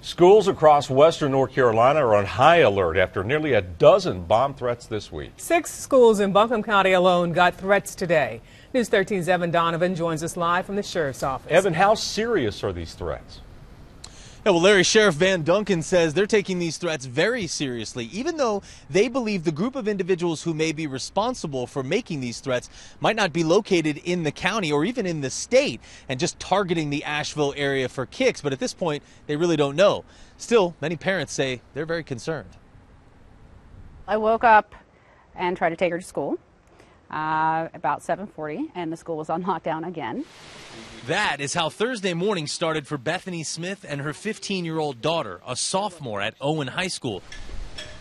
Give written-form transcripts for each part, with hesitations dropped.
Schools across western North Carolina are on high alert after nearly a dozen bomb threats this week. 6 schools in Buncombe County alone got threats today. News 13's Evan Donovan joins us live from the sheriff's office. Evan, how serious are these threats? Yeah, well, Larry, Sheriff Van Duncan says they're taking these threats very seriously, even though they believe the group of individuals who may be responsible for making these threats might not be located in the county or even in the state and just targeting the Asheville area for kicks. But at this point, they really don't know. Still, many parents say they're very concerned. I woke up and tried to take her to school about 7:40, and the school was on lockdown again. That is how Thursday morning started for Bethany Smith and her 15-year-old daughter, a sophomore at Owen High School.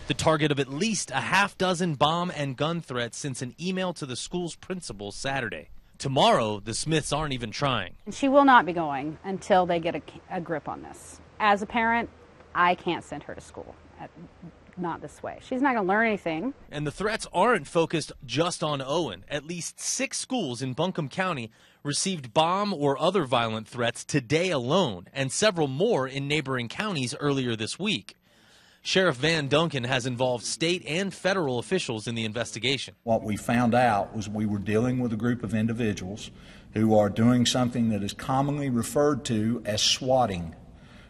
The target of at least a half dozen bomb and gun threats since an email to the school's principal Saturday. Tomorrow, the Smiths aren't even trying. She will not be going until they get a grip on this. As a parent, I can't send her to school. Not this way. She's not going to learn anything. And the threats aren't focused just on Owen. At least 6 schools in Buncombe County received bomb or other violent threats today alone, and several more in neighboring counties earlier this week. Sheriff Van Duncan has involved state and federal officials in the investigation. What we found out was we were dealing with a group of individuals who are doing something that is commonly referred to as swatting,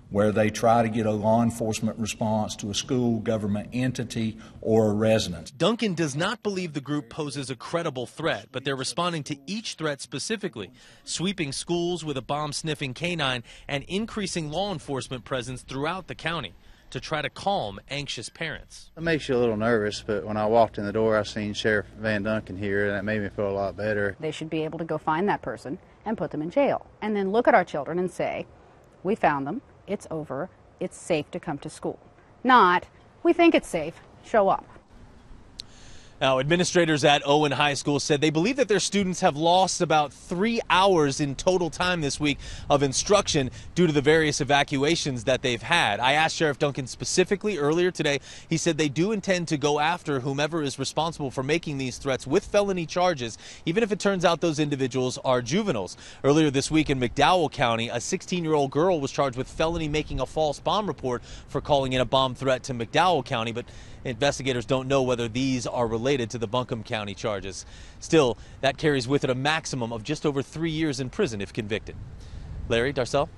where they try to get a law enforcement response to a school, government entity, or a residence. Duncan does not believe the group poses a credible threat, but they're responding to each threat specifically, sweeping schools with a bomb-sniffing canine and increasing law enforcement presence throughout the county to try to calm anxious parents. It makes you a little nervous, but when I walked in the door, I seen Sheriff Van Duncan here, and that made me feel a lot better. They should be able to go find that person and put them in jail, and then look at our children and say, we found them. It's over. It's safe to come to school. Not, we think it's safe. Show up. Now, administrators at Owen High School said they believe that their students have lost about 3 hours in total time this week of instruction due to the various evacuations that they've had. I asked Sheriff Duncan specifically earlier today. He said they do intend to go after whomever is responsible for making these threats with felony charges, even if it turns out those individuals are juveniles. Earlier this week in McDowell County, a 16-year-old girl was charged with felony making a false bomb report for calling in a bomb threat to McDowell County, but investigators don't know whether these are related to the Buncombe County charges. Still, that carries with it a maximum of just over 3 years in prison if convicted. Larry, Darcel?